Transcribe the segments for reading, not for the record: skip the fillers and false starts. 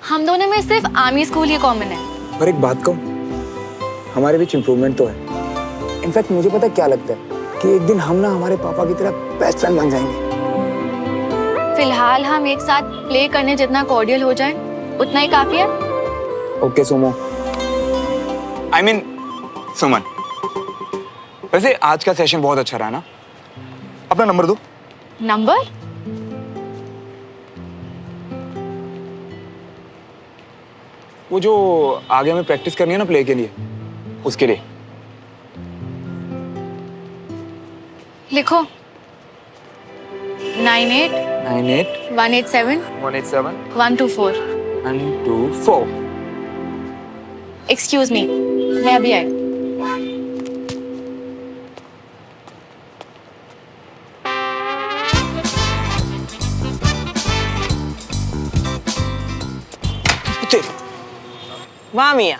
हम दोनों में सिर्फ आर्मी स्कूल ही कॉमन है। पर एक बात कहूँ, हमारे बीच इम्प्रूवमेंट तो है। इनफैक्ट मुझे पता क्या लगता है कि एक दिन हम ना हमारे पापा की तरह बेस्ट फ्रेंड बन जाएंगे। फिलहाल हम एक साथ प्ले करने जितना कॉर्डियल हो जाए उतना ही काफी है। ओके सुमो, आई मीन सुमन, वैसे आज का सेशन बहुत अच्छा रहा ना। अपना नंबर दो। नंबर? वो जो आगे हमें प्रैक्टिस करनी है ना प्ले के लिए, उसके लिए लिखो 98 98 187 187 124। 124। एक्सक्यूज मी, मैं अभी आई। वाह मियाँ,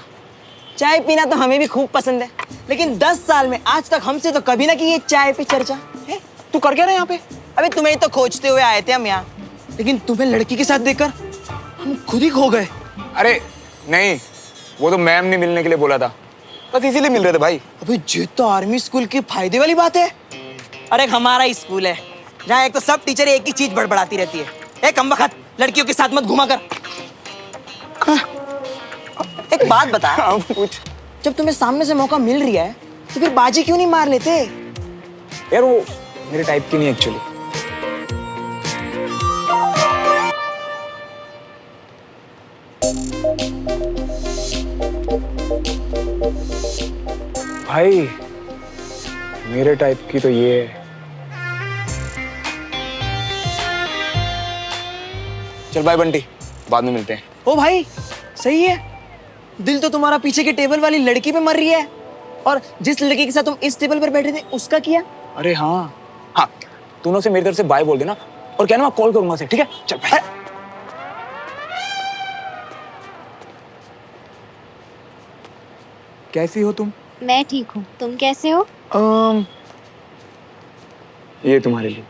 चाय पीना तो हमें भी खूब पसंद है, लेकिन 10 साल में आज तक हमसे तो कभी ना की ये चाय पे चर्चा है। तू कर क्या रहा है यहाँ पे? अबे तुम्हें तो खोजते हुए आए थे हम यहाँ, लेकिन तुम्हें लड़की के साथ देखकर हम खुद ही खो गए। अरे नहीं, वो तो मैम ने मिलने के लिए बोला था, बस इसीलिए मिल रहे थे भाई। अबे ये तो आर्मी स्कूल की फायदे वाली बात है। अरे हमारा ही स्कूल है जहाँ एक तो सब टीचर एक ही चीज बड़बड़ाती रहती है, ए कमबख्त, लड़कियों के साथ मत घुमा कर। एक बात बता, पूछ। जब तुम्हें सामने से मौका मिल रही है तो फिर बाजी क्यों नहीं मार लेते? यार वो मेरे टाइप की नहीं एक्चुअली। भाई मेरे टाइप की तो ये है। चल बाय बंटी, बाद में मिलते हैं। ओ भाई सही है, दिल तो तुम्हारा पीछे के टेबल वाली लड़की पे मर रही है, और जिस लड़की के साथ तुम इस टेबल पर बैठे थे उसका किया? अरे हाँ हाँ, दोनों से मेरी तरफ से बाय बोल देना और कहना मैं कॉल करूंगा उसे, ठीक है? चल बाय। कैसी हो तुम? मैं ठीक हूँ, तुम कैसे हो? ये तुम्हारे लिए।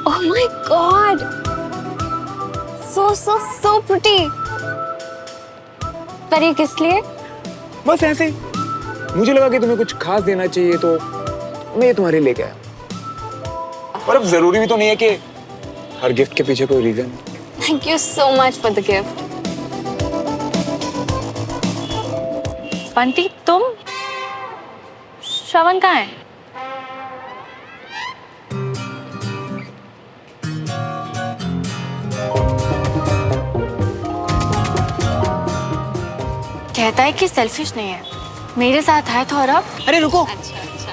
Oh my God, so pretty. पर ये किस लिए? बस ऐसे ही। मुझे लगा कि तुम्हें कुछ खास देना चाहिए तो मैं ये तुम्हारे लिए लेके आया। और अब जरूरी भी तो नहीं है कि हर गिफ्ट के पीछे कोई रीजन है। Thank you so much for the gift. Bunty, तुम? श्रवण कहाँ है? कहता है कि सेल्फिश नहीं है, मेरे साथ आया था और अब? अरे रुको,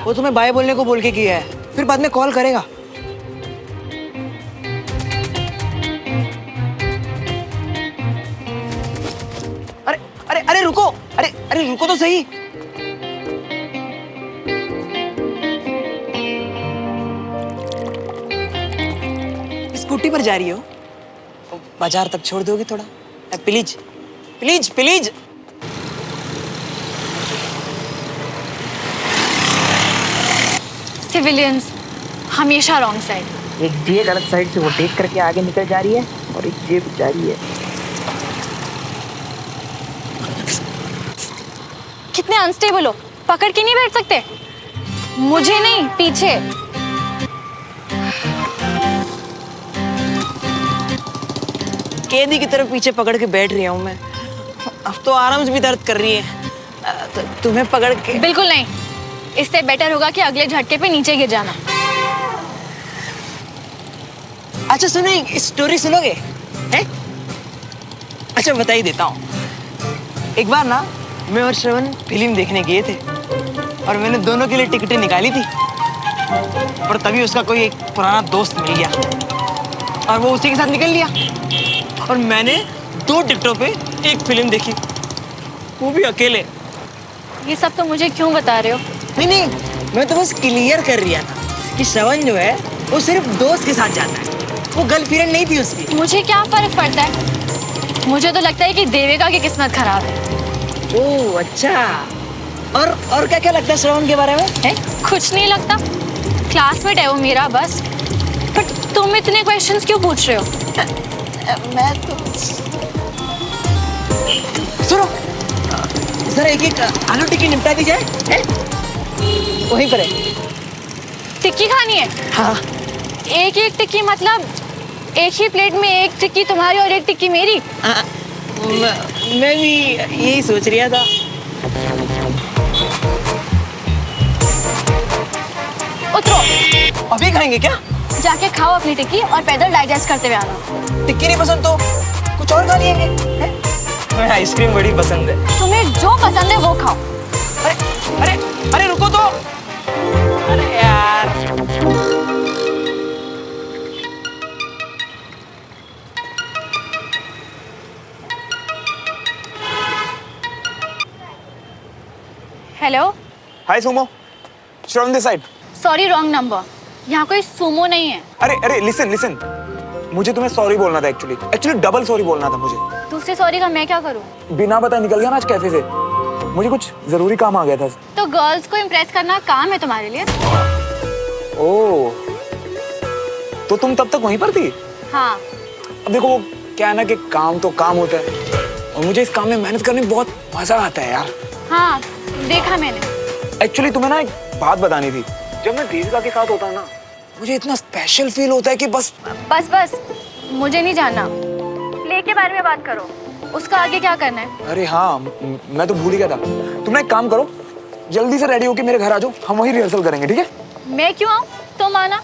वो तुम्हें बाय बोलने को बोल के किया है, फिर बाद में कॉल करेगा। अरे अरे अरे रुको, अरे रुको तो सही। स्कूटी पर जा रही हो, बाजार तक छोड़ दोगे थोड़ा? Please please please. सिविलियंस हमेशा रॉन्ग साइड। एक ये गलत साइड से वो टेक करके आगे निकल जा रही है और एक ये जा रही है। कितने अनस्टेबल हो, पकड़ के नहीं बैठ सकते? मुझे नहीं, पीछे। कैदी की तरफ पीछे पकड़ के बैठ रही हूँ मैं। अब तो आराम भी दर्द कर रही है। तुम्हें पकड़ के? बिल्कुल नहीं, इससे बेटर होगा कि अगले झटके पे नीचे गिर जाना। अच्छा सुनो, एक स्टोरी सुनोगे? हैं? अच्छा बता ही देता हूँ। एक बार ना मैं और श्रवण फिल्म देखने गए थे और मैंने दोनों के लिए टिकटें निकाली थी, और तभी उसका कोई एक पुराना दोस्त मिल गया और वो उसी के साथ निकल लिया, और मैंने 2 टिकटों पे एक फिल्म देखी, वो भी अकेले। ये सब तो मुझे क्यों बता रहे हो? नहीं, मैं तो बस क्लियर कर रहा था कि श्रवण जो है वो सिर्फ दोस्त के साथ जाता है, वो गर्लफ्रेंड नहीं थी उसकी। मुझे क्या फर्क पड़ता है? मुझे तो लगता है कि देविका की किस्मत खराब है। ओह अच्छा, और क्या क्या लगता है श्रवण के बारे में? है? कुछ नहीं लगता, क्लासमेट है वो मेरा बस। बट तुम इतने क्वेश्चंस क्यों पूछ रहे हो? मैं तो सुनो, जरा एक एक आलू टिक्की निपटा दी जाए, हैं? वहीं पर है। टिक्की खानी है? हाँ। एक एक टिक्की मतलब एक ही प्लेट में एक टिक्की तुम्हारी और एक टिक्की मेरी? मैं भी यही सोच रहा था। उतरो, अभी खाएंगे क्या? जाके खाओ अपनी टिक्की और पैदल डाइजेस्ट करते हुए आना। टिक्की नहीं पसंद तो कुछ और खा लेंगे, हैं? मैं आइसक्रीम बड़ी पसंद है। तुम्हें जो पसंद है वो खाओ। अरे अरे अरे रुको तो। अरे यार। Hello, hi Sumo, Shravan this side. Sorry wrong number, यहाँ कोई सुमो नहीं है। अरे अरे लिसन लिसन, मुझे तुम्हें सॉरी बोलना था एक्चुअली डबल सॉरी बोलना था मुझे। दूसरे सॉरी का मैं क्या करूँ? बिना बताए निकल गया ना आज कैफे से, मुझे कुछ जरूरी काम आ गया था। तो गर्ल्स को इम्प्रेस करना काम है तुम्हारे लिए? ओह, तो तुम तब तक वहीं पर थी? हाँ। अब देखो वो क्या है ना कि काम तो काम होता है और मुझे इस काम में मेहनत करने में बहुत मजा आता है यार। हाँ, देखा मैंने। एक्चुअली तुम्हें ना एक बात बतानी थी। जब मैं दीपिका के साथ होता हूँ ना, मुझे इतना स्पेशल फील होता है कि बस बस मुझे नहीं जानना, प्ले के बारे में बात करो, उसका आगे क्या करना है? अरे हाँ, मैं तो भूल ही गया था। तुम ना एक काम करो, जल्दी से रेडी होके मेरे घर आ जाओ, हम वहीं रिहर्सल करेंगे, ठीक है? मैं क्यों आऊँ? तुम आना।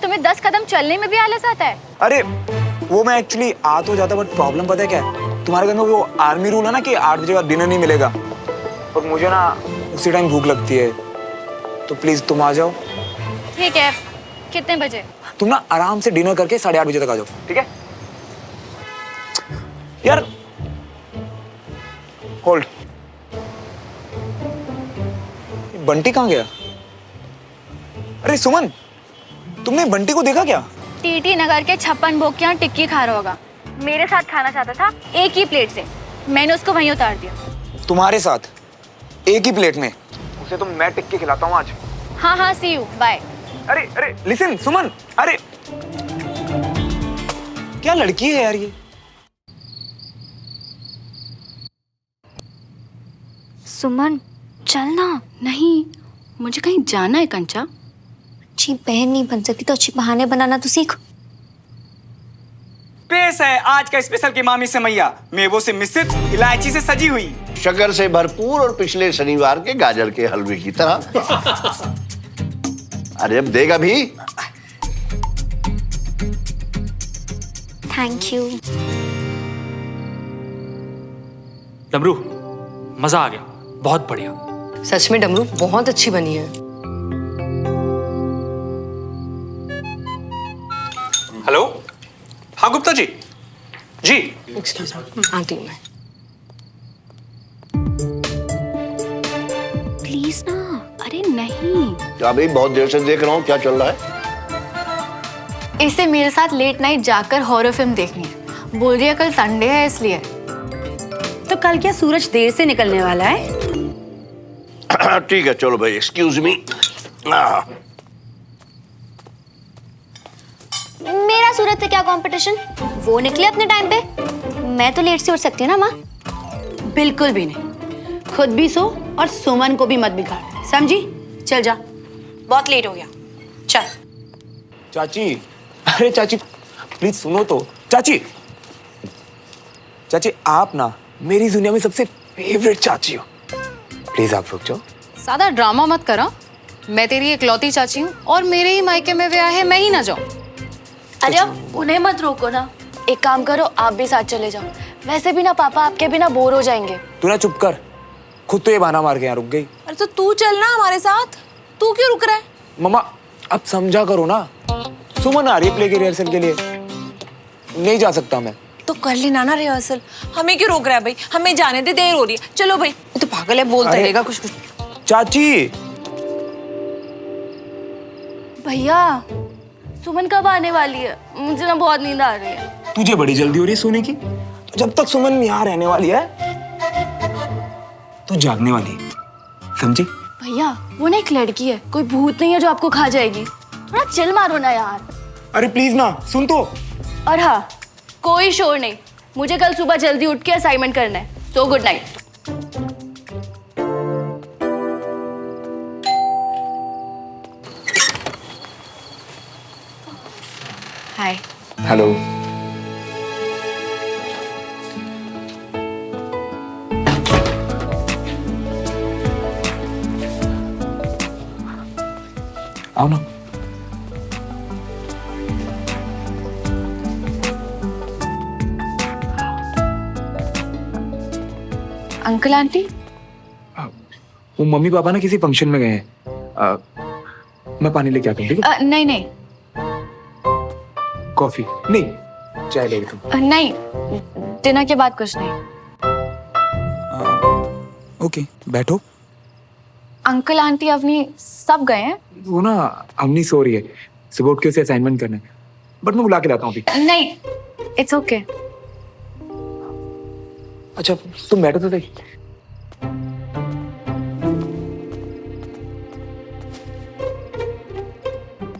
तुम्हें 10 कदम चलने में भी आलस आता है? अरे वो मैं एक्चुअली आ तो जाता, बट प्रॉब्लम पता है क्या है? तुम्हारे घर में वो आर्मी रूल है ना कि 8 बजे बाद डिनर नहीं मिलेगा, और मुझे ना उसी टाइम भूख लगती है, तो प्लीज तुम आ जाओ। ठीक है, कितने बजे? तुम ना आराम से डिनर करके 8:30 बजे तक आ जाओ, ठीक है? यार होल्ड, बंटी कहाँ गया? अरे सुमन, तुमने बंटी को देखा क्या? टीटी नगर के 56 भोग के यहाँ टिक्की खा रहा होगा। मेरे साथ खाना चाहता था एक ही प्लेट से, मैंने उसको वहीं उतार दिया। तुम्हारे साथ एक ही प्लेट में? उसे तो मैं टिक्की खिलाता हूँ आज। हाँ हाँ, सी यू, बाय। अरे अरे लिसन सुमन, अरे क्या लड़की है यार ये। सुमन चलना। नहीं, मुझे कहीं जाना है कंचा। अच्छी बहन नहीं बन सकती तो अच्छी बहाने बनाना तो सीख। पेश है आज का स्पेशल की मामी सेवैया, मेवों से मिश्रित, इलायची से सजी हुई, शक्कर से भरपूर और पिछले शनिवार के गाजर के हलवे की तरह। अरे अब देगा भी। Thank you. डमरू, मजा आ गया, बहुत बढ़िया। सच में डमरू बहुत अच्छी बनी है। हेलो, हाँ गुप्ता जी। जी आती हूँ मैं। प्लीज ना। अरे नहीं, अभी बहुत देर से देख रहा हूँ, क्या चल रहा है? इसे मेरे साथ लेट नाइट जाकर हॉरर फिल्म देखनी है। बोल रही है कल संडे है इसलिए। तो कल क्या सूरज देर से निकलने वाला है? ठीक है चलो भाई, एक्सक्यूज मी। मेरा सूरज से क्या कंपटीशन? वो निकले अपने टाइम पे, मैं तो लेट से उठ सकती हूँ ना माँ। बिल्कुल भी नहीं, खुद भी सो और सुमन को भी मत बिगाड़, समझी? चल जा, बहुत लेट हो गया, चल। चाची, अरे चाची प्लीज सुनो तो। चाची चाची आप ना मेरी दुनिया में सबसे फेवरेट चाची हो, प्लीज आप रुक जाओ। ज्यादा ड्रामा मत करो, मैं तेरी इकलौती चाची हूँ और मेरे ही मायके में ब्याह है, मैं ही ना जाऊँ। अरे अब उन्हें मत रोको ना, एक काम करो आप भी साथ चले जाओ। वैसे भी ना पापा आपके बिना बोर हो जाएंगे। तू ना चुप कर, खुद तो ये बहाना मार के यहाँ रुक गई। अरे तो तू चलना हमारे साथ, तू क्यों रुक रहा है? मम्मा अब समझा करो ना, सुमन आ रही है प्ले के रिहर्सल के लिए, नहीं जा सकता मैं। तो कर लेना ना रिहर्सल, हमें क्यों रोक रहा है भाई? हमें जाने दे, देर हो रही है, चलो भाई। तो पागल है, बोलता रहेगा कुछ कुछ। चाची भैया सुमन कब आने वाली है? मुझे ना बहुत नींद आ रही है। तुझे बड़ी जल्दी हो रही है सोने की, तो जब तक सुमन यहाँ रहने वाली है तो जागने वाली है, समझी? भैया वो ना एक लड़की है, कोई भूत नहीं है जो आपको खा जाएगी। थोड़ा चिल मारो ना यार। अरे प्लीज ना सुन तो। और हाँ, कोई शोर नहीं, मुझे कल सुबह जल्दी उठ के असाइनमेंट करना है। So good night. Hi. Hello. आओ ना। अंकल आंटी, वो मम्मी पापा ना किसी फंक्शन में गए हैं। मैं पानी लेके आता हूँ, ठीक है? नहीं नहीं कॉफी नहीं, चाय ले तुम। नहीं, डिनर के बाद कुछ नहीं। ओके, बैठो। अंकल आंटी अवनी सब गए हैं? वो ना अवनी सो रही है, सुबह उठ के उसे असाइनमेंट करना है, बट मैं बुला के लाता हूँ अभी। नहीं, इट्स ओके। अच्छा तुम बैठो तो सही।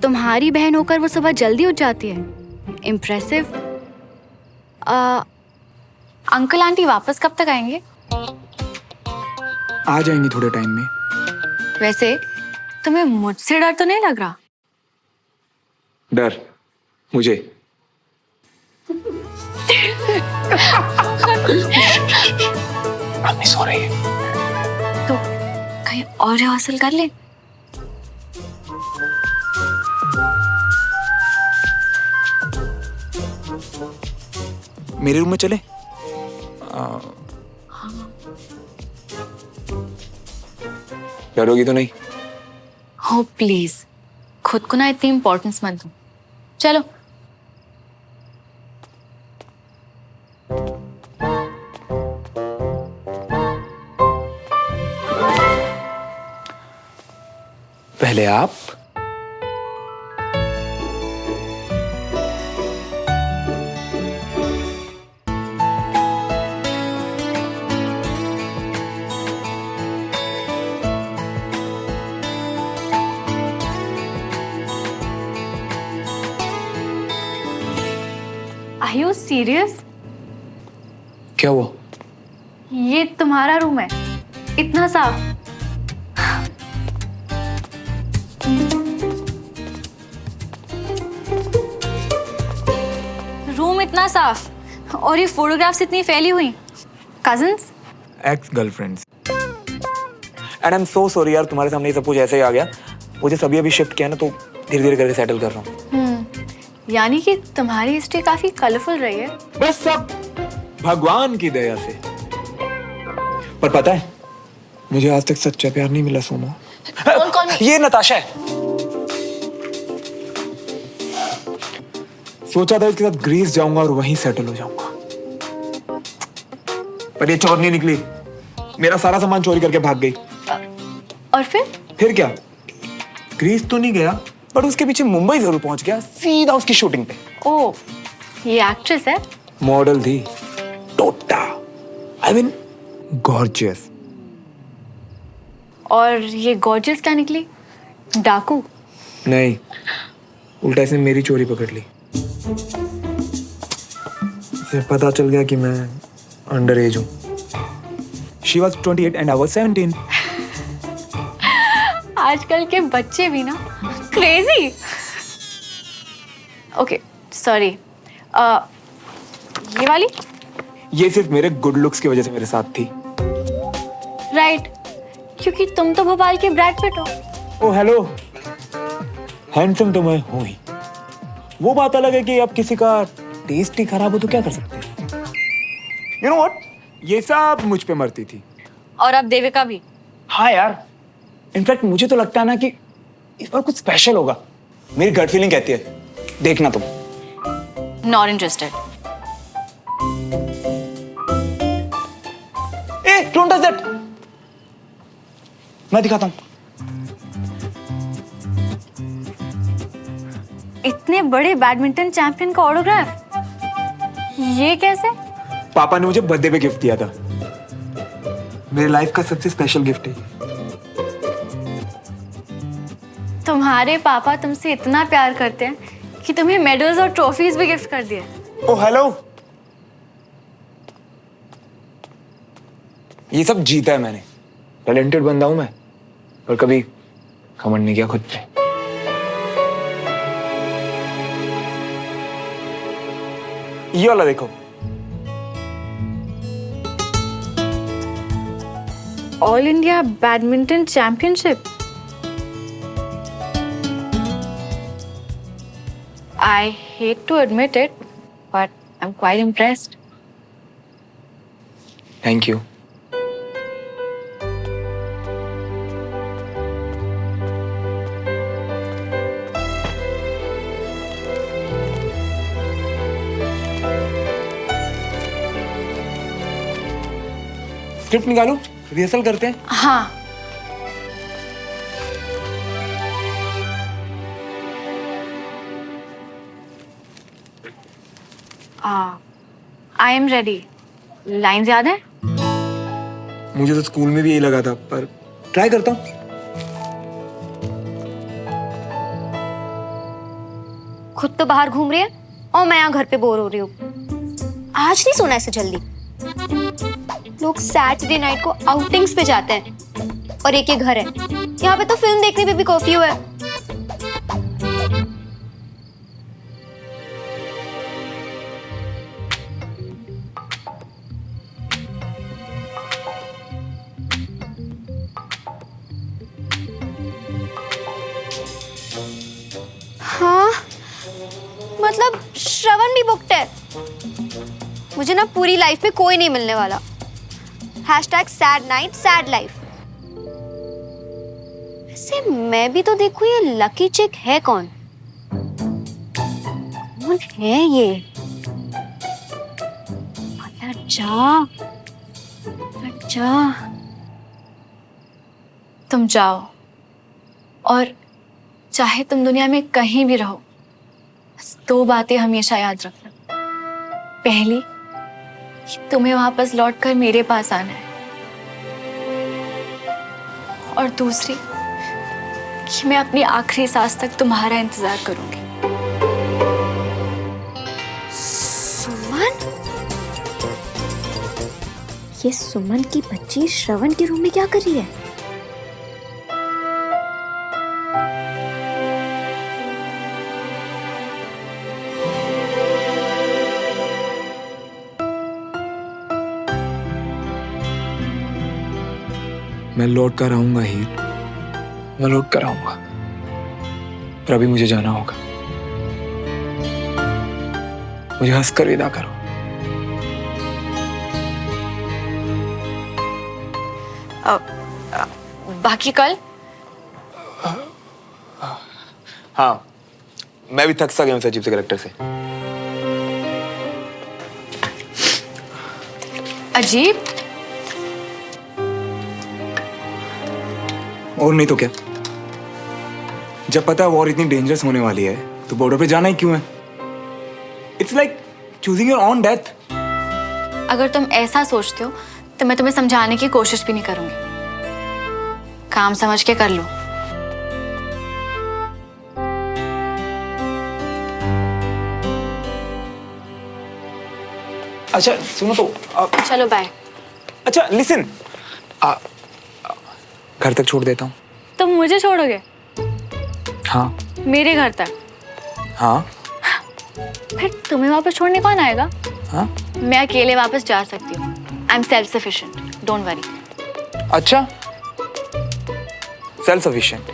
तुम्हारी बहन होकर वो सुबह जल्दी उठ जाती है, इम्प्रेसिव। अंकल आंटी वापस कब तक आएंगे? आ जाएंगी थोड़े टाइम में। वैसे तुम्हें मुझसे डर तो नहीं लग रहा? डर मुझे? अवनी सो रही है। तो कहीं और रिहर्सल कर ले। मेरे रूम में चले? डरोगी तो नहीं? हो प्लीज, खुद को ना इतनी इम्पोर्टेंस मत दो। चलो। पहले आप। Are you serious? क्या हुआ? ये तुम्हारा रूम है, इतना साफ? रूम इतना साफ और ये फोटोग्राफ्स इतनी फैली हुई। Cousins? X girlfriends. And I am so sorry यार, तुम्हारे सामने ये सब कुछ ऐसे ही आ गया। मुझे सभी अभी शिफ्ट किया ना, तो धीरे धीरे करके सेटल कर रहा हूँ। यानी कि तुम्हारी हिस्ट्री काफी कलरफुल रही है। बस सब भगवान की दया से। पर पता है, मुझे आज तक सच्चा प्यार नहीं मिला सोमा। कौन? ये नताशा है। सोचा था इसके साथ ग्रीस जाऊंगा और वहीं सेटल हो जाऊंगा, पर ये चोर नहीं निकली। मेरा सारा सामान चोरी करके भाग गई। और फिर क्या? ग्रीस तो नहीं गया, पर उसके पीछे मुंबई जरूर पहुंच गया, सीधा उसकी शूटिंग पे। ओ, ये एक्ट्रेस है? मॉडल थी, टोटा, आई मीन गॉर्जियस। और ये गॉर्जियस क्या निकली? डाकू? नहीं, उल्टा इसने मेरी चोरी पकड़ ली। इसे पता चल गया कि मैं अंडर एज हूँ। She was 28 and I was 17. आजकल के बच्चे भी ना क्रेजी। Okay sorry. ये वाली? ये सिर्फ मेरे गुड लुक्स की वजह से मेरे साथ थी। राइट, क्योंकि तुम तो भोपाल के ब्रैड पिट हो। ओ हेलो, हैंडसम तो मैं हूँ ही। वो बात अलग है कि अब किसी का टेस्ट ही खराब हो तो क्या कर सकते हैं। यू नो व्हाट, ये सब मुझ पे मरती थी। और अब देविका भी। हाँ यार, इनफैक्ट मुझे तो लगता है ना कि इस बार कुछ स्पेशल होगा। मेरी गट फीलिंग कहती है, देखना तुम। Not interested. A, don't touch that. मैं दिखाता हूँ। इतने बड़े बैडमिंटन चैंपियन का ऑटोग्राफ, ये कैसे? पापा ने मुझे बर्थडे पे गिफ्ट दिया था। मेरे लाइफ का सबसे स्पेशल गिफ्ट है। तुम्हारे पापा तुमसे इतना प्यार करते हैं कि तुम्हें मेडल्स और ट्रॉफीज भी गिफ्ट कर दिए। ओ हेलो, ये सब जीता है मैंने, टैलेंटेड बंदा हूं मैं, और कभी घमंड नहीं किया खुद पे। ये वाला देखो, all India badminton championship. I hate to admit it, but I'm quite impressed. Thank you. Script निकालो, रिहर्सल करते हैं। हाँ, आई एम रेडी। लाइंस याद है? मुझे तो स्कूल में भी यही लगा था, पर ट्राई करता हूँ। खुद तो बाहर घूम रही है और मैं यहाँ घर पे बोर हो रही हूँ। आज नहीं सोना ऐसे जल्दी। लोग सैटरडे नाइट को आउटिंग्स पे जाते हैं और एक ही घर है। यहाँ पे तो फिल्म देखने पे भी कर्फ्यू है। हाँ, मतलब श्रवण भी बुकड है। मुझे ना पूरी लाइफ में कोई नहीं मिलने वाला। #sad night sad life। वैसे मैं भी तो देखूं ये लकी चिक है कौन? कौन है ये? जा तुम जाओ, और चाहे तुम दुनिया में कहीं भी रहो, बस 2 बातें हमेशा याद रखना। पहली, कि तुम्हें वापस लौटकर मेरे पास आना है, और दूसरी, कि मैं अपनी आखिरी सांस तक तुम्हारा इंतजार करूंगी। सुमन? ये सुमन की बच्ची श्रवण के रूम में क्या कर रही है? मैं लौट कर आऊंगा हीर, मैं लौट कर आऊंगा, पर अभी मुझे जाना होगा। मुझे हंसकर विदा करो। बाकी कल? हाँ, मैं भी थक सा गया हूँ अजीब से करेक्टर से। अजीब? और नहीं तो क्या। जब पता है वॉर इतनी डेंजरस होने वाली है, तो बॉर्डर पे जाना ही क्यों है? It's like choosing your own death. अगर तुम ऐसा सोचते हो तो मैं तुम्हें समझाने की कोशिश भी नहीं करूंगी। काम समझ के कर लो। अच्छा सुनो तो चलो बाय। अच्छा लिसन, घर तक छोड़ देता हूँ। तुम मुझे छोड़ोगे? हाँ। मेरे घर तक? हाँ। फिर तुम्हें वापस छोड़ने कौन आएगा? हाँ? मैं अकेले वापस जा सकती हूँ। I am self sufficient, don't worry. अच्छा, सेल्फ सफिशिएंट।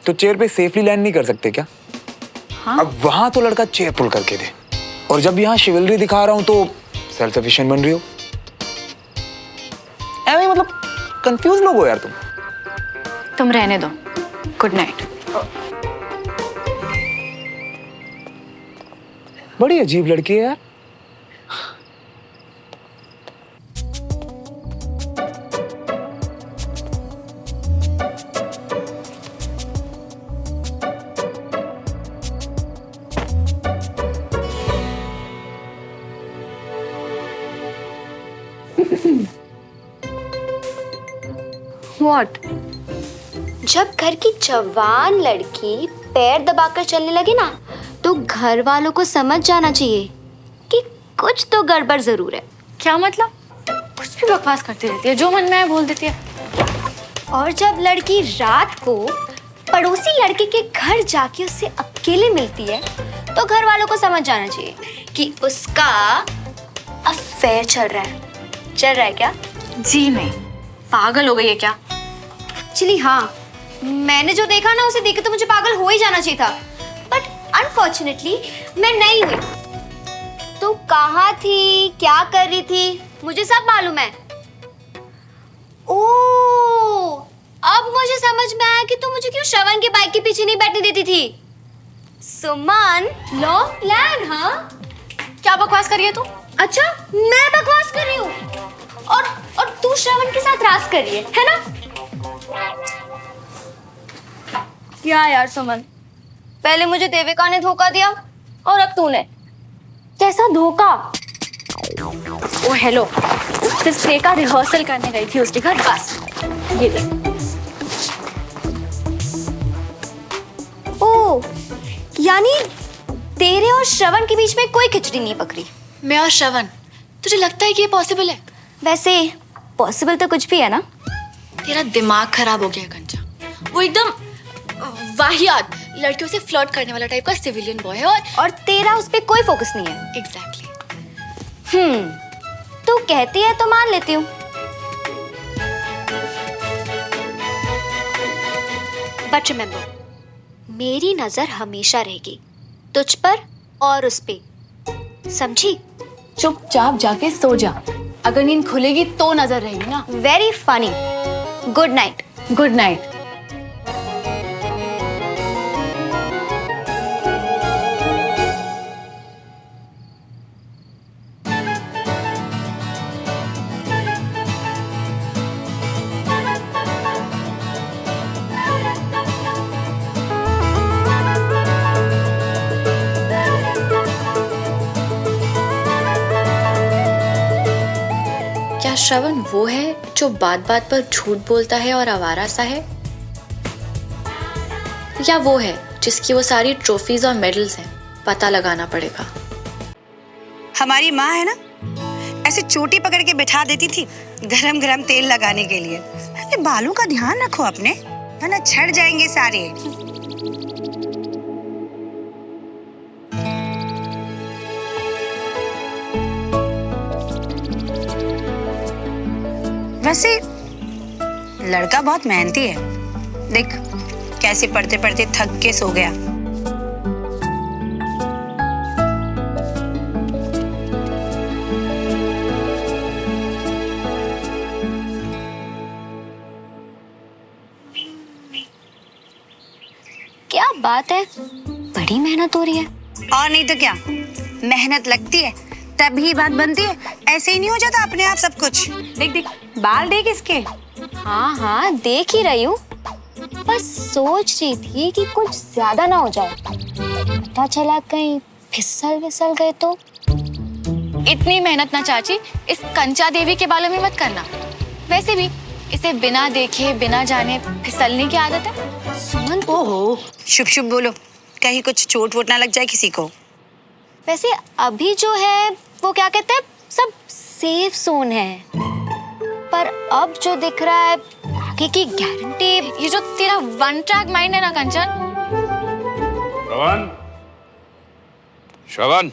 तो चेयर पे सेफली लैंड नहीं कर सकते क्या? हाँ? अब वहां तो लड़का चेयर पुल करके दे, और जब यहाँ शिवलरी दिखा रहा हूं तो सेल्फ सफिशिएंट बन रही हो। ऐਵੇਂ मतलब कंफ्यूज लोग हो यार तुम। तुम रहने दो। Good night. बड़ी अजीब लड़की है यार। What? जब घर की जवान लड़की पैर दबाकर चलने लगे ना, तो घर वालों को समझ जाना चाहिए कि कुछ तो गड़बड़ जरूर है। क्या मतलब? कुछ भी बकवास करती रहती है, जो मन में आए बोल देती है। और जब लड़की रात को पड़ोसी लड़के के घर जाके उससे अकेले मिलती है तो घर वालों को समझ जाना चाहिए कि उसका अफेयर चल रहा है क्या? जी नहीं, पागल हो गई है क्या? एक्चुअली हाँ, मैंने जो देखा ना उसे देख के तो मुझे पागल हो ही जाना चाहिए था, बट अनफॉर्चुनेटली मैं नहीं हुई। तू कहाँ थी, क्या कर रही थी, मुझे सब मालूम है। ओह, अब मुझे समझ में आया कि तू मुझे क्यों श्रवण के बाइक के पीछे नहीं बैठने देती थी। सुमन, लॉन्ग प्लान, हाँ? क्या बकवास कर रही है तू? अच्छा, मैं बकवास कर रही हूँ और तू श्रवण के साथ राज कर रही है ना? क्या यार सुमन, पहले मुझे देविका ने धोखा दिया और अब तूने। कैसा धोखा? ओ हेलो, सिर्फ प्ले का रिहर्सल करने गई थी उसके घर, बस ये ले। ओ, यानी तेरे और श्रवण के बीच में कोई खिचड़ी नहीं पकड़ी। मैं और श्रवण, तुझे लगता है कि ये पॉसिबल है? वैसे पॉसिबल तो कुछ भी है ना। तेरा दिमाग खराब हो गया कंचा। वो एकदम वाहियात लड़कियों से फ्लर्ट करने वाला टाइप का सिविलियन बॉय है और तेरा उस पे कोई फोकस नहीं है। एग्जैक्टली। तू कहती है तो मान लेती हूँ। बट रिमेम्बर, मेरी नजर हमेशा रहेगी तुझ पर और उस पे, समझी? चुपचाप जाके सो जा, अगर नींद खुलेगी तो नजर रहेगी ना। Very funny. Good night. Good night. Shravan वो है जो बात बात पर झूठ बोलता है और आवारा सा है, या वो है जिसकी वो सारी ट्रॉफीज और मेडल्स हैं? पता लगाना पड़ेगा। हमारी माँ है ना, ऐसे चोटी पकड़ के बिठा देती थी गरम गरम तेल लगाने के लिए। अरे बालों का ध्यान रखो अपने, वरना झड़ जाएंगे सारे। वैसे लड़का बहुत मेहनती है, देख कैसे पढ़ते पढ़ते थक के सो गया। क्या बात है, बड़ी मेहनत हो रही है। और नहीं तो क्या, मेहनत लगती है तभी बात बनती है, ऐसे ही नहीं हो जाता अपने आप सब कुछ। देख देख बाल देख इसके। हाँ हाँ देख ही रही हूँ, बस सोच रही थी कि कुछ ज्यादा ना हो जाए, पता चला कहीं फिसल विसल गए तो। इतनी मेहनत ना चाची इस कंचा देवी के बालों में मत करना। वैसे भी इसे बिना देखे बिना जाने फिसलने की आदत है। सुमन, ओहो, शुभ शुभ बोलो, कहीं कुछ चोट वोट ना लग जाए किसी को। वैसे अभी जो है वो क्या कहते हैं, सब सेफ जोन है, पर अब जो दिख रहा है आगे की गारंटी। ये जो तेरा वन ट्रैक माइंड है ना कंचन। श्रवण, श्रवण,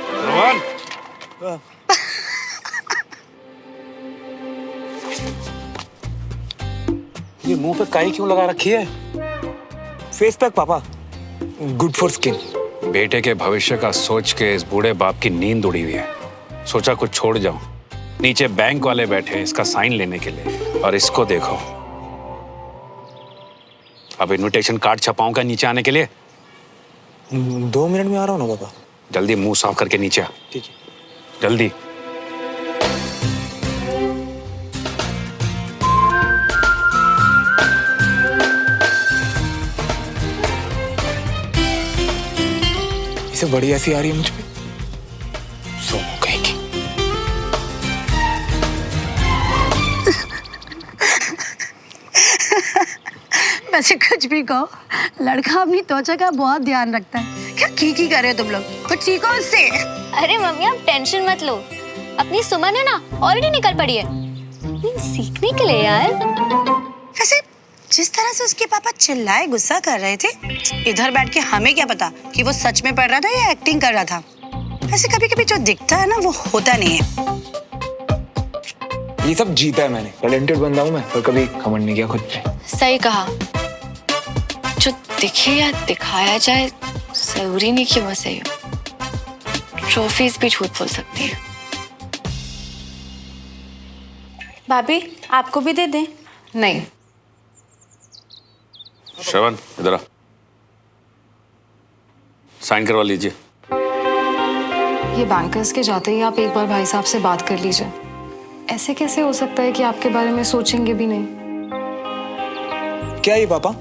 श्रवण। ये मुंह पे काई क्यों लगा रखी है? फेस पैक पापा, गुड फॉर स्किन। बेटे के भविष्य का सोच के इस बूढ़े बाप की नींद उड़ी हुई है। सोचा कुछ छोड़ जाऊं। नीचे बैंक वाले बैठे हैं इसका साइन लेने के लिए, और इसको देखो। अब इनविटेशन कार्ड छपाऊंगा नीचे आने के लिए। 2 मिनट में आ रहा हूँ ना पापा। जल्दी मुंह साफ करके नीचे आ। ठीक है। जल्दी। इसे बड़ी ऐसी आ रही है मुझ पे। सोमो कहेगी। वैसे कुछ भी कहो, लड़का अपनी त्वचा का बहुत ध्यान रखता है। क्या की कर रहे हो तुम लोग? कुछ सीखो उससे। अरे मम्मी आप टेंशन मत लो, अपनी सुमन है ना ऑलरेडी निकल पड़ी है सीखने के लिए यार। वैसे जिस तरह से उसके पापा चिल्लाए गुस्सा कर रहे थे, इधर बैठ के हमें क्या पता कि वो सच में पढ़ रहा था या एक्टिंग कर रहा था। वैसे कभी कभी जो दिखता है ना वो होता नहीं है। ये सब जीता है मैंने, टैलेंटेड बंदा हूँ मैं, पर कभी घमंड नहीं किया खुद पे। सही कहा, जो दिखे या दिखाया जाए जरूरी नहीं कि वो सही हो। ट्रॉफीज भी झूठ बोल सकती है। भाभी आपको भी दे दें? नहीं, श्रवण इधर आ, साइन करवा लीजिए। ये बैंकर्स के जाते ही आप एक बार भाई साहब से बात कर लीजिए। ऐसे कैसे हो सकता है कि आपके बारे में सोचेंगे भी नहीं? क्या ये पापा?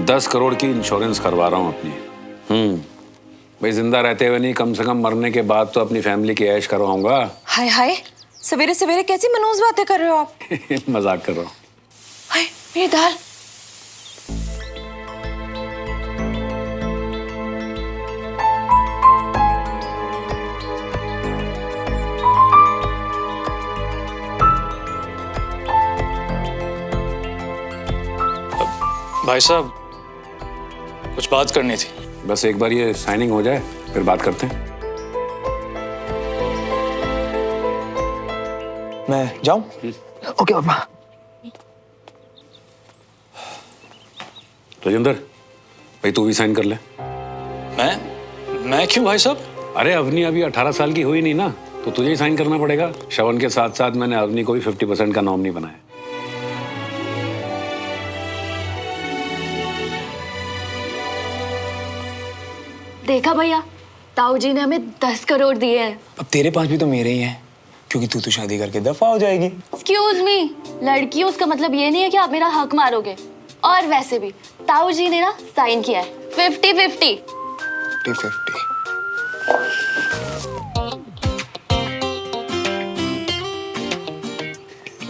10 करोड़ की इंश्योरेंस करवा रहा हूँ अपनी। भाई जिंदा रहते हुए नहीं, कम से कम मरने के बाद तो अपनी फैमिली की ऐश करवाऊंगा। हाय हाय, सवेरे सवेरे कैसी मनोज बातें कर रहे हो आप? मजाक कर रहा हूँ। हाय मेरी दाल। भाई साहब कुछ बात करनी थी। बस एक बार ये साइनिंग हो जाए फिर बात करते हैं। मैं जाऊं? ओके पापा। राजेंद्र भाई तू भी साइन कर ले। मैं क्यों भाई साहब? अरे अवनी अभी 18 साल की हुई नहीं ना, तो तुझे ही साइन करना पड़ेगा। श्रवण के साथ साथ मैंने अवनी को भी 50% का नॉमिनी बनाया। देखा भैया, ताऊ जी ने हमें 10 करोड़ दिए हैं। अब तेरे पास भी तो मेरे ही हैं, क्योंकि तू तो शादी करके दफा हो जाएगी। एक्सक्यूज मी, लड़की हो उसका मतलब ये नहीं है कि आप मेरा हक मारोगे। और वैसे भी ताऊ जी ने ना साइन किया है 50-50। 50-50।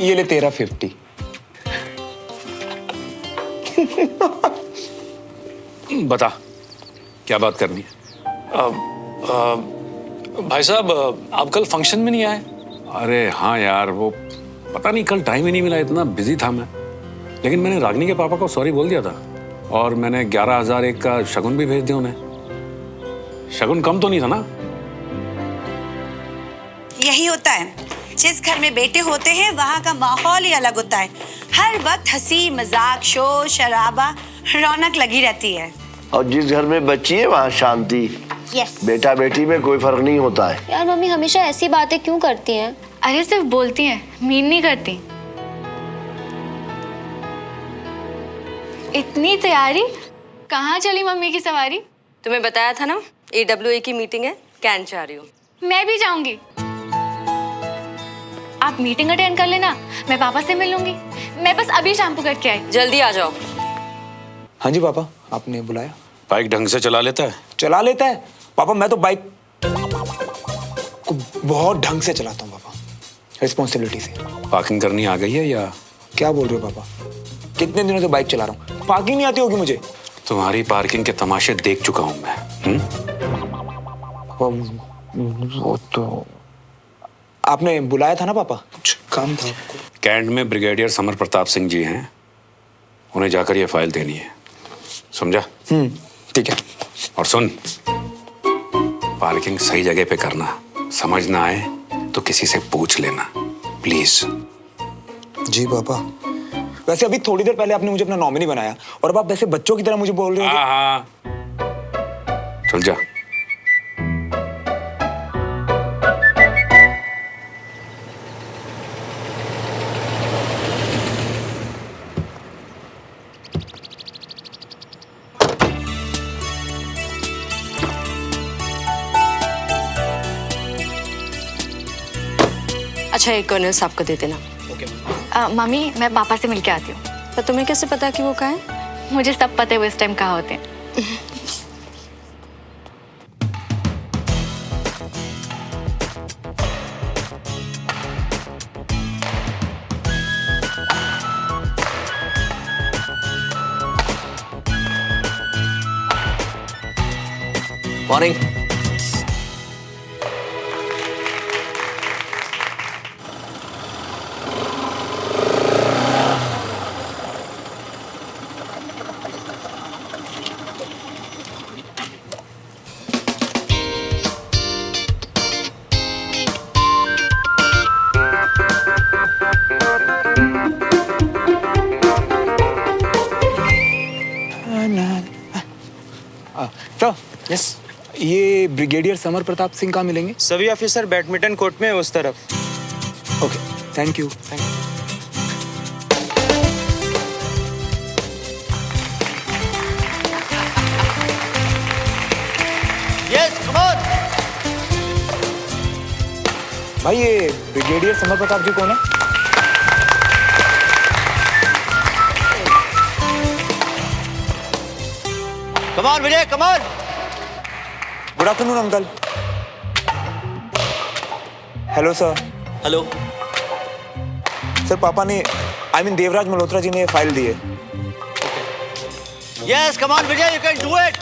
ये ले तेरा 50। बता क्या बात करनी है? भाई साहब आप कल फंक्शन में नहीं आए? अरे हाँ यार, वो पता नहीं कल टाइम ही नहीं मिला, इतना बिजी था मैं। लेकिन मैंने रागिनी के पापा को सॉरी बोल दिया था, और मैंने 11,001 का शगुन भी भेज दिया उन्हें। शगुन कम तो नहीं था ना? यही होता है, जिस घर में बेटे होते हैं वहाँ का माहौल ही अलग होता है। हर वक्त हंसी मजाक शोर शराबा रौनक लगी रहती है। और जिस घर में बच्ची है वहाँ शांति। यस। बेटा बेटी में कोई फर्क नहीं होता है। यार मम्मी हमेशा ऐसी बातें क्यों करती हैं? अरे सिर्फ बोलती हैं, मीन नहीं करती। इतनी तैयारी, कहाँ चली मम्मी की सवारी? तुम्हें बताया था ना AWA की मीटिंग है, कैंट जा रही हूँ। मैं भी जाऊंगी। आप मीटिंग अटेंड कर लेना, मैं पापा से मिल लूंगी। मैं बस अभी शैम्पू करके आई। जल्दी आ जाओ। हाँ जी पापा, आपने बुलाया? बाइक ढंग से चला लेता है? चला लेता है पापा। मैं तो बाइक को बहुत ढंग से चलाता हूँ पापा, रिस्पॉन्सिबिलिटी से। पार्किंग करनी आ गई है या? क्या बोल रहे हो पापा? कितने दिनों से बाइक चला रहा हूँ, पार्किंग नहीं आती होगी मुझे। तुम्हारी पार्किंग के तमाशे देख चुका हूं मैं। वो तो आपने बुलाया था ना पापा, कुछ काम था आपको। कैंट में ब्रिगेडियर समर प्रताप सिंह जी हैं, उन्हें जाकर ये फाइल देनी है, समझा? ठीक है। और सुन, पार्किंग सही जगह पे करना, समझ ना आए तो किसी से पूछ लेना प्लीज। जी पापा। वैसे अभी थोड़ी देर पहले आपने मुझे अपना नॉमिनी बनाया, और अब आप वैसे बच्चों की तरह मुझे बोल रहे हो। हाँ, चल जा। अच्छा एक कर्नल साहब को दे देना। मम्मी मैं पापा से मिलके आती हूँ। तो तुम्हें कैसे पता कि वो कहाँ है? मुझे सब पता है वो इस टाइम कहाँ होते हैं। मॉर्निंग। तो यस, ये ब्रिगेडियर समर प्रताप सिंह कहाँ मिलेंगे? सभी ऑफिसर बैडमिंटन कोर्ट में उस तरफ। Okay, thank you. Yes, come on. भाई ये ब्रिगेडियर समर प्रताप जी कौन है? Come on Vijay, come on. Good afternoon uncle. Hello sir. Hello. Sir पापा ने देवराज मल्होत्रा जी ने फाइल दी है। Yes, come on Vijay, you can do it.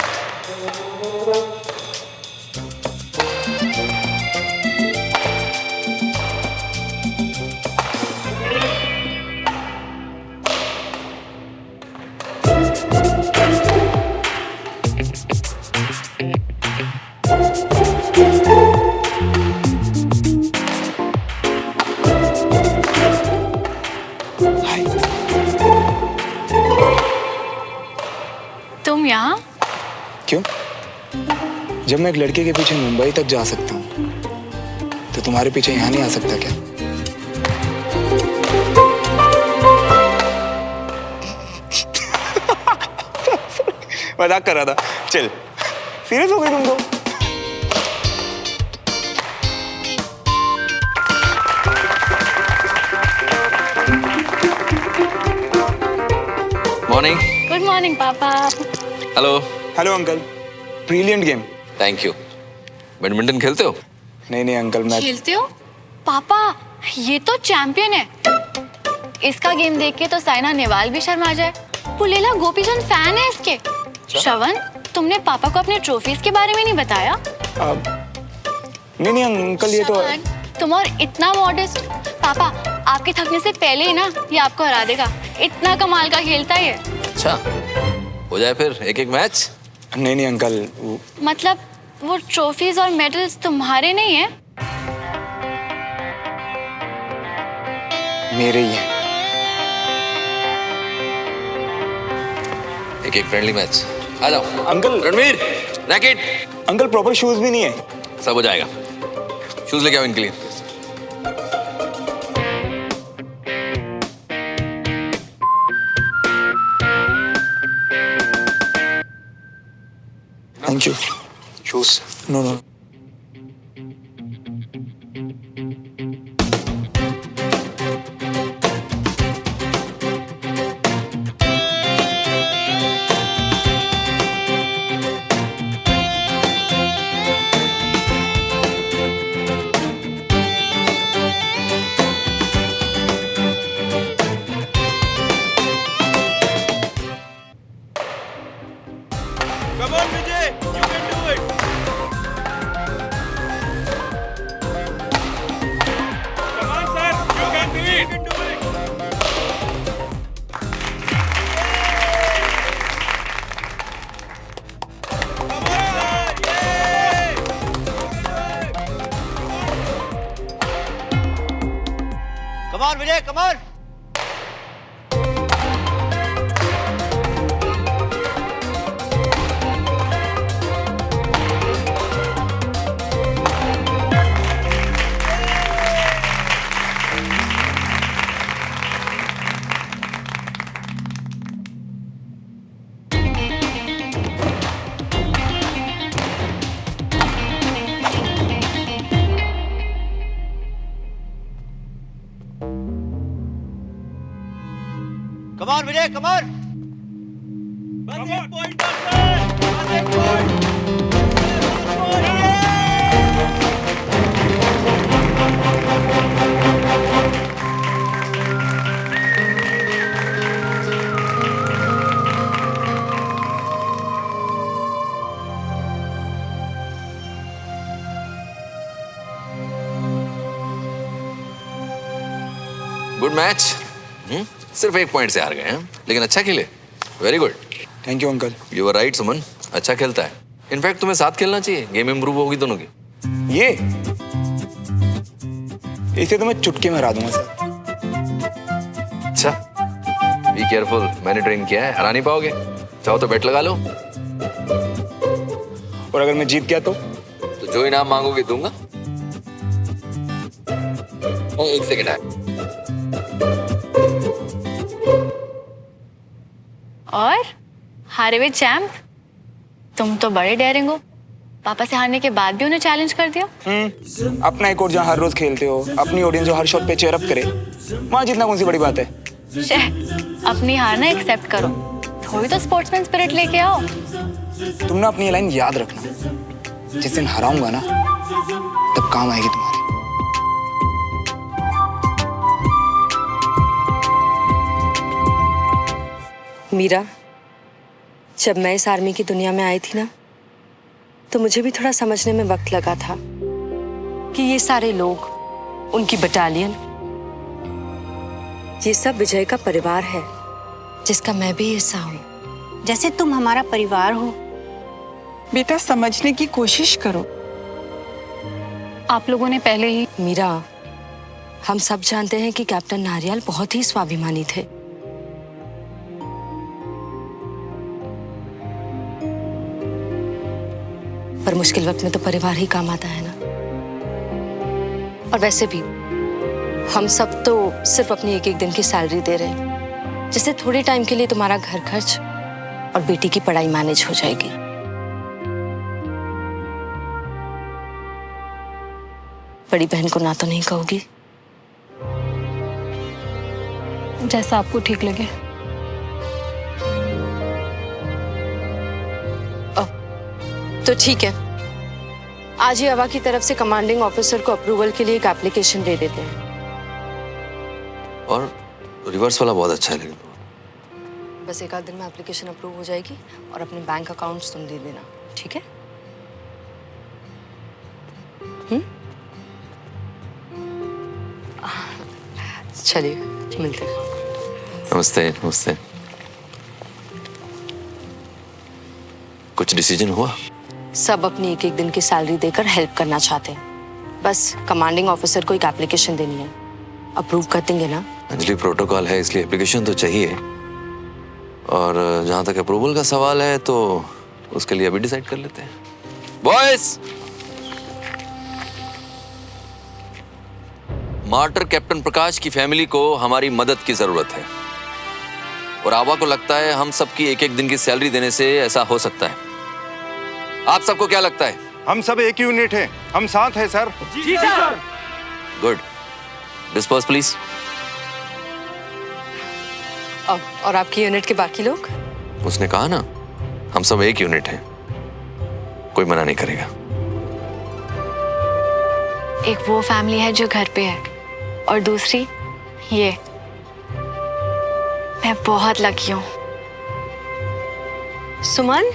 तुम यहाँ? क्यों? जब मैं एक लड़के के पीछे मुंबई तक जा सकता हूँ, तो तुम्हारे पीछे यहाँ नहीं आ सकता क्या? मजाक कर रहा था। चल, सीरियस हो गई तुम तो। मॉर्निंग। गुड मॉर्निंग पापा। Hello. Hello uncle. Brilliant game. Thank you. Badminton खेलते हो? नहीं अंकल, मैं खेलते हो? पापा ये तो चैंपियन है। इसका गेम देख के तो साइना नेहवाल भी शर्मा जाए। पुलेला गोपीचंद फैन है इसके। श्रवण, तुमने पापा को अपने ट्रॉफीज के बारे में नहीं बताया? नहीं अंकल, ये तो श्रवण, तुम और इतना मॉडेस्ट। पापा आपके थकने से पहले ही ना ये आपको हरा देगा। इतना कमाल का खेलता है ये। अच्छा, हो जाए फिर एक एक मैच। नहीं अंकल, मतलब वो ट्रॉफीज और मेडल्स तुम्हारे नहीं है? मेरे ही है। एक एक फ्रेंडली मैच। आ जाओ uncle. Ranveer, racket. Uncle proper shoes भी नहीं है। सब हो जाएगा। शूज लेके आओ इनके लिए। Thank you. Shoes? No. Come on, Vijay, you can do it. Come on, sir, you can do it. You can do it. Come on, sir, yay! Come on, Vijay, come on. Come on, Vijay, come on. Come on, point, point. Good match. सिर्फ 1 point से हार गए हैं, लेकिन अच्छा खेले। Very good. Thank you uncle. You are right Suman, अच्छा खेलता है। इनफैक्ट तुम्हें साथ खेलना चाहिए, गेम इंप्रूव होगी दोनों की। ये इसे तो मैं चुटकी में हरा दूंगा सर। अच्छा, बी केयरफुल, मैंने ट्रेन किया है, हरा नहीं पाओगे। चाहो तो बेट लगा लो। और अगर मैं जीत गया तो जो इनाम मांगोगे दूंगा। 1 सेकंड है। और हारे हुए चैंप, तुम तो बड़े डेयरिंग हो। पापा से हारने के बाद भी उन्हें चैलेंज कर दिया। अपना एक और जहाँ हर रोज खेलते हो, अपनी ऑडियंस जो हर शॉट पे चेयर अप करे, वहाँ जीतना कौन सी बड़ी बात है। अपनी हार ना एक्सेप्ट करो, थोड़ी तो स्पोर्ट्समैन स्पिरिट लेके आओ। तुम ना अपनी ये लाइन याद रखना, जिस दिन हराऊंगा ना तब काम आएगी तुम्हारी। मीरा, जब मैं इस आर्मी की दुनिया में आई थी ना, तो मुझे भी थोड़ा समझने में वक्त लगा था कि ये सारे लोग, उनकी बटालियन, ये सब विजय का परिवार है, जिसका मैं भी हिस्सा हूँ। जैसे तुम हमारा परिवार हो। बेटा समझने की कोशिश करो। आप लोगों ने पहले ही। मीरा, हम सब जानते हैं कि कैप्टन नारियल बहुत ही स्वाभिमानी थे। पर मुश्किल वक्त में तो परिवार ही काम आता है ना। और वैसे भी हम सब तो सिर्फ अपनी एक दिन की सैलरी दे रहे हैं, जिससे थोड़े टाइम के लिए तुम्हारा घर खर्च और बेटी की पढ़ाई मैनेज हो जाएगी। बड़ी बहन को ना तो नहीं कहोगी? जैसा आपको ठीक लगे। तो ठीक है, आज ही अवा की तरफ से कमांडिंग ऑफिसर को अप्रूवल के लिए एक एप्लीकेशन दे देते हैं। और रिवर्स वाला बहुत अच्छा है, लेकिन बस 1 आध दिन में एप्लीकेशन अप्रूव हो जाएगी और अपने बैंक अकाउंट्स तुम दे देना, ठीक है? चलिए मिलते हैं। नमस्ते। नमस्ते। कुछ डिसीजन हुआ? सब अपनी एक दिन की सैलरी देकर हेल्प करना चाहते हैं। बस कमांडिंग ऑफिसर को एक एप्लीकेशन देनी है, अप्रूव कर देंगे ना? अंजलि, प्रोटोकॉल है इसलिए एप्लीकेशन तो चाहिए, और जहां तक अप्रूवल का सवाल है तो उसके लिए अभी डिसाइड कर लेते हैं। बॉयज, मार्टर कैप्टन प्रकाश की फैमिली को हमारी मदद की जरूरत है, और आवा को लगता है हम सबकी एक दिन की सैलरी देने से ऐसा हो सकता है। आप सबको क्या लगता है? हम सब एक यूनिट हैं, हम साथ हैं सर। जी सर। गुड। Disperse please. और आपकी यूनिट के बाकी लोग? उसने कहा ना, हम सब एक यूनिट हैं, कोई मना नहीं करेगा। एक वो फैमिली है जो घर पे है, और दूसरी ये। मैं बहुत लकी हूँ। सुमन।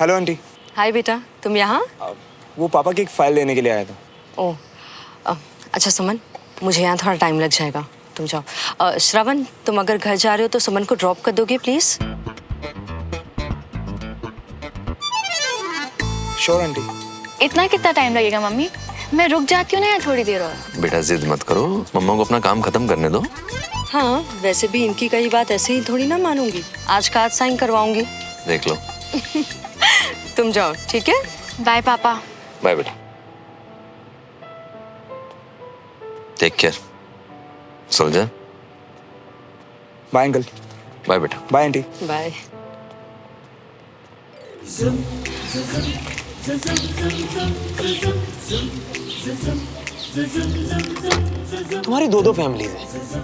Hello aunty. हाय बेटा, तुम यहाँ? वो पापा की एक फाइल लेने के लिए आया था। ओह, अच्छा सुमन, मुझे यहाँ थोड़ा टाइम लग जाएगा, तुम जाओ। श्रवण, तुम अगर घर जा रहे हो तो सुमन को ड्रॉप कर दोगे प्लीज? Sure aunty. इतना कितना टाइम लगेगा मम्मी? मैं रुक जाती हूँ ना यहाँ थोड़ी देर और। बेटा जिद मत करो, मम्मा को अपना काम खत्म करने दो। हाँ, वैसे भी इनकी कई बात ऐसे ही थोड़ी ना मानूंगी। आज का आज साइन करवाऊंगी। देख लो। तुम जाओ, ठीक है? बाय पापा। बाय बेटा। Take care. Soldier. Bye uncle. Bye बेटा। Bye aunty. बाय। तुम्हारी 2 फैमिलीज हैं,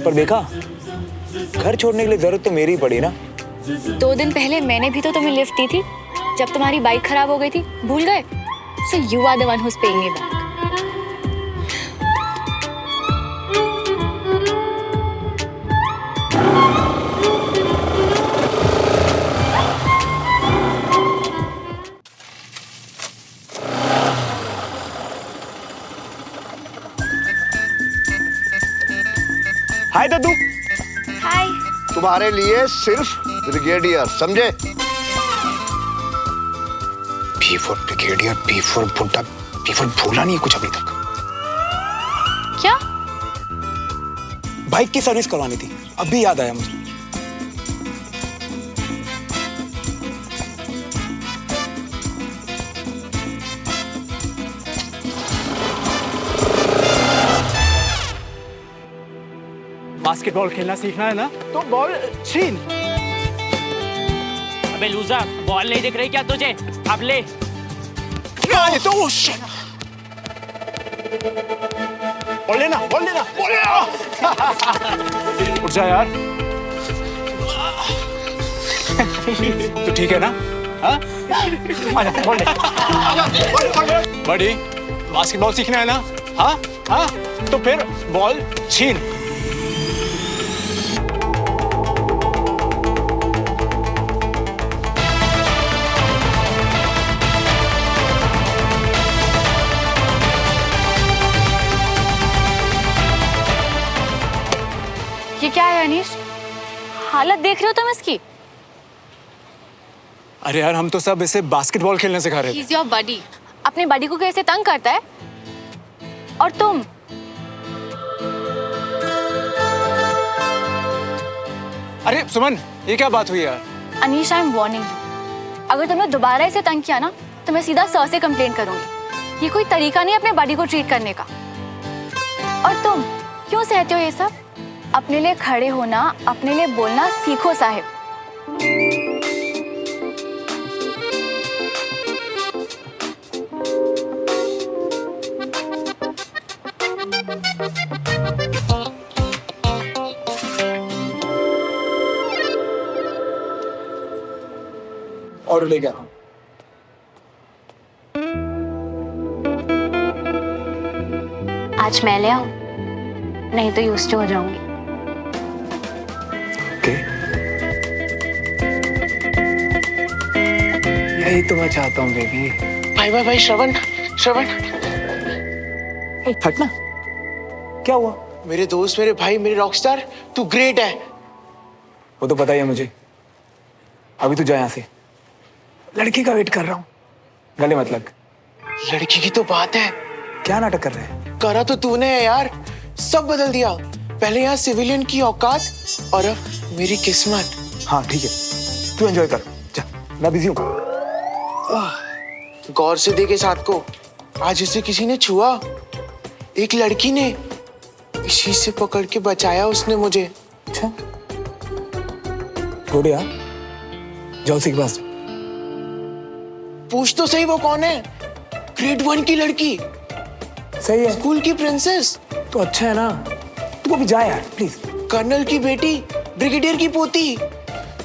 पर देखा, घर छोड़ने के लिए जरूरत तो मेरी ही पड़ी ना। 2 दिन पहले मैंने भी तो तुम्हें लिफ्ट दी थी जब तुम्हारी बाइक खराब हो गई थी, भूल गए? So you are the one who's paying me back. हाय दद्दू। हाय। तुम्हारे लिए सिर्फ ब्रिगेडियर, समझे? B for brigadier, B for बुड्ढा, बी फॉर भूला नहीं है कुछ अभी तक। क्या? बाइक की सर्विस करवानी थी, अभी याद आया मुझे। बास्केटबॉल खेलना सीखना है ना, तो बॉल छीन। अबे लूजर, बॉल नहीं दिख रही क्या तुझे? अब ले। ये तो बॉल लेना, बॉल लेना, बॉल लेना। उठ जा यार। तो ठीक है ना? हाँ? आजा, बॉल ले। बड़ी, बास्केटबॉल सीखना है ना? हाँ? हाँ? तो फिर बॉल छीन। ये क्या है अनीश? हालत देख रहे हो तुम इसकी? अरे यार, हम तो सब इसे बास्केटबॉल खेलने सिखा रहे थे। He's your buddy. अपने बडी को कैसे तंग करता है? और तुम? अरे सुमन, ये क्या बात हुई यार? Anish, I am warning you. अगर तुमने दोबारा इसे तंग किया ना, तो मैं सीधा सर से कंप्लेंट करूंगी। ये कोई तरीका नहीं अपने बडी को ट्रीट करने का। और तुम क्यों सहते हो ये सब? अपने लिए खड़े होना, अपने लिए बोलना सीखो साहिब। और ले गया। आज मैं ले आऊं, नहीं तो यूज्ड टू हो जाऊंगी। यही तो मैं चाहता हूँ बेबी। भाई भाई भाई, श्रवण श्रवण। हटना। क्या हुआ? मेरे दोस्त, मेरे भाई, मेरे रॉकस्टार, तू ग्रेट है। वो तो पता ही है मुझे। अभी तू जा यहाँ से। लड़की का वेट कर रहा हूँ। गले मत लग। लड़की की तो बात है। क्या नाटक कर रहे हैं? करा तो तूने है यार, सब बदल दिया। पहले यहाँ सिविलियन की औकात, और अब मेरी किस्मत। हाँ ठीक है, तू एंजॉय कर। जा, मैं बिजी हूँ। गौर से देखे साथ को। आज उसे किसी ने छुआ, एक लड़की ने। इसी से पकड़ के बचाया उसने मुझे। अच्छा, छोड़ यार, जाओ उसी के पास। पूछ तो सही, वो कौन है? ग्रेड 1 की लड़की। सही है, स्कूल की प्रिंसेस। तो अच्छा है ना, तू अभी जा यार प्लीज। कर्नल की बेटी, ब्रिगेडियर की पोती,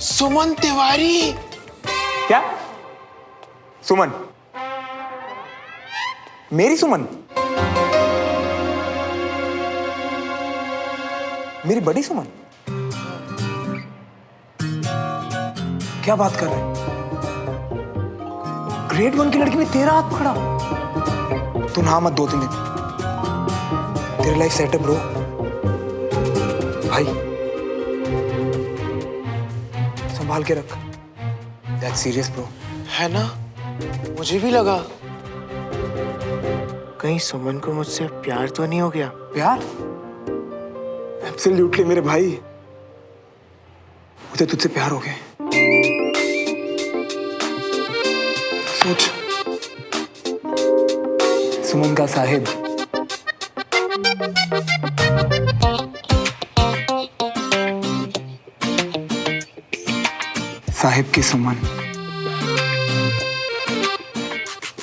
सुमन तिवारी। क्या? सुमन? मेरी सुमन? मेरी बड़ी सुमन? क्या बात कर रहे हैं? ग्रेड 1 की लड़की ने तेरा हाथ पकड़ा? तू नहा मत 2-3 दिन। तेरी लाइफ सेट है ब्रो। भाई संभाल के रख। That's serious bro. है ना? मुझे भी लगा कहीं सुमन को मुझसे प्यार तो नहीं हो गया। प्यार? एब्सोल्युटली मेरे भाई, मुझे तुझसे प्यार हो गया। सोच, सुमन का साहिब। साहिब की सुमन।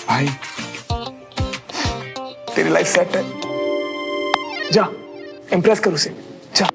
भाई तेरी लाइफ सेट है। जा, इम्प्रेस कर उसे। जा।